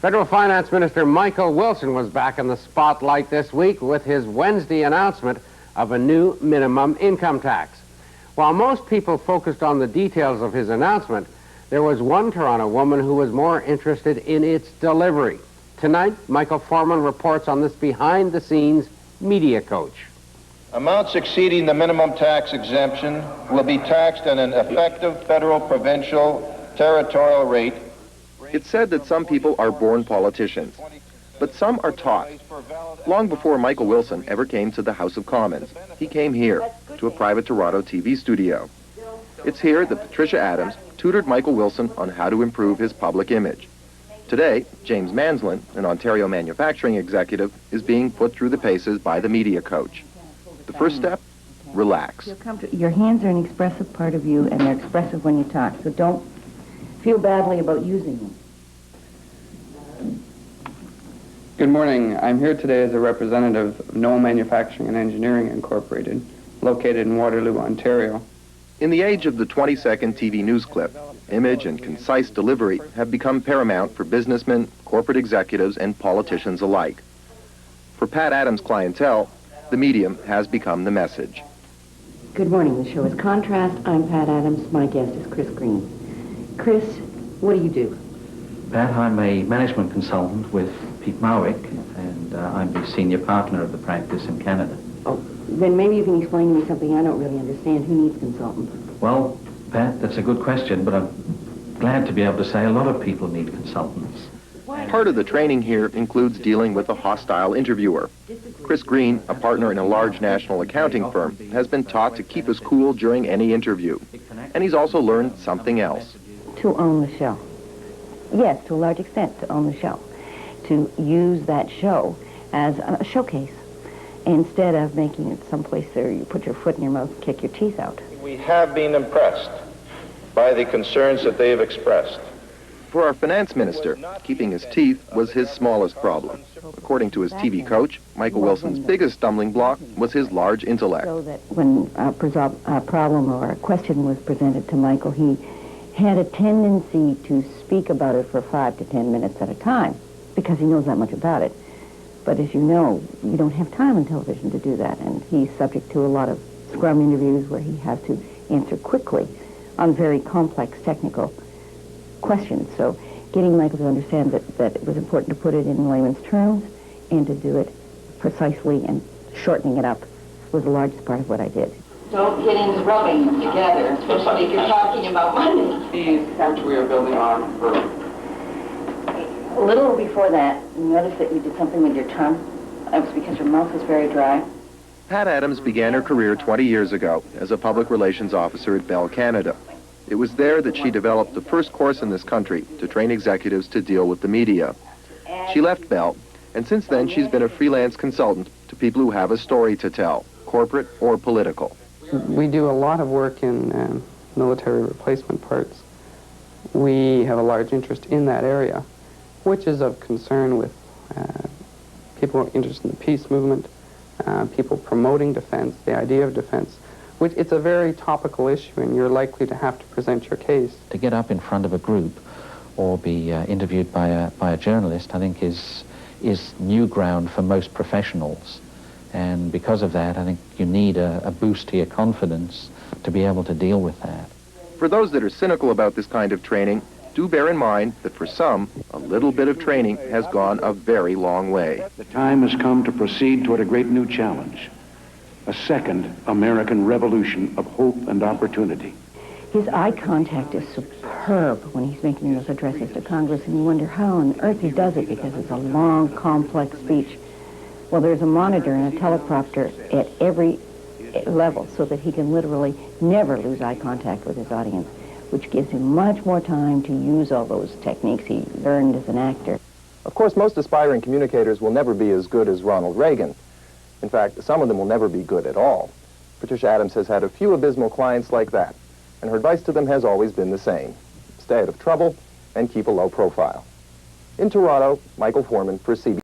Federal Finance Minister Michael Wilson was back in the spotlight this week with his Wednesday announcement of a new minimum income tax. While most people focused on the details of his announcement, there was one Toronto woman who was more interested in its delivery. Tonight, Michael Foreman reports on this behind-the-scenes media coach. Amounts exceeding the minimum tax exemption will be taxed at an effective federal, provincial, territorial rate. It's said that some people are born politicians, but some are taught. Long before Michael Wilson ever came to the House of Commons, he came here, to a private Toronto TV studio. It's here that Patricia Adams tutored Michael Wilson on how to improve his public image. Today, James Manslin, an Ontario manufacturing executive, is being put through the paces by the media coach. The first step, relax. Your hands are an expressive part of you, and they're expressive when you talk, so don't feel badly about using them. Good morning. I'm here today as a representative of Noel Manufacturing and Engineering Incorporated, located in Waterloo, Ontario. In the age of the 20-second TV news clip, image and concise delivery have become paramount for businessmen, corporate executives, and politicians alike. For Pat Adams' clientele, the medium has become the message. Good morning. The show is Contrast. I'm Pat Adams. My guest is Chris Green. Chris, what do you do? Pat, I'm a management consultant with Pete Marwick, and I'm the senior partner of the practice in Canada. Oh, then maybe you can explain to me something I don't really understand. Who needs consultants? Well, Pat, that's a good question, but I'm glad to be able to say a lot of people need consultants. Part of the training here includes dealing with a hostile interviewer. Chris Green, a partner in a large national accounting firm, has been taught to keep his cool during any interview. And he's also learned something else. To own the show. Yes, to a large extent, to own the show. To use that show as a showcase instead of making it someplace there you put your foot in your mouth and kick your teeth out. We have been impressed by the concerns that they have expressed. For our finance minister, keeping his teeth was his smallest problem. According to his TV coach, Michael Wilson's biggest stumbling block was his large intellect. So that when a problem or a question was presented to Michael, he had a tendency to speak about it for 5 to 10 minutes at a time because he knows that much about it. But as you know, you don't have time on television to do that, and he's subject to a lot of scrum interviews where he has to answer quickly on very complex technical questions. So getting Michael to understand that it was important to put it in layman's terms and to do it precisely and shortening it up was the largest part of what I did. Don't get into rubbing together, especially if you're talking about money. These couch we are building on for... A little before that, you noticed that you did something with your tongue. It was because your mouth was very dry. Pat Adams began her career 20 years ago as a public relations officer at Bell Canada. It was there that she developed the first course in this country to train executives to deal with the media. She left Bell, and since then she's been a freelance consultant to people who have a story to tell, corporate or political. We do a lot of work in military replacement parts. We have a large interest in that area, which is of concern with people who are interested in the peace movement, people promoting defense, the idea of defense. It's a very topical issue, and you're likely to have to present your case. To get up in front of a group or be interviewed by a journalist, I think is new ground for most professionals. And because of that, I think you need a boost to your confidence to be able to deal with that. For those that are cynical about this kind of training, do bear in mind that for some, a little bit of training has gone a very long way. The time has come to proceed toward a great new challenge, a second American revolution of hope and opportunity. His eye contact is superb when he's making those addresses to Congress, and you wonder how on earth he does it because it's a long, complex speech. Well, there's a monitor and a teleprompter at every level so that he can literally never lose eye contact with his audience, which gives him much more time to use all those techniques he learned as an actor. Of course, most aspiring communicators will never be as good as Ronald Reagan. In fact, some of them will never be good at all. Patricia Adams has had a few abysmal clients like that, and her advice to them has always been the same. Stay out of trouble and keep a low profile. In Toronto, Michael Foreman for CBC.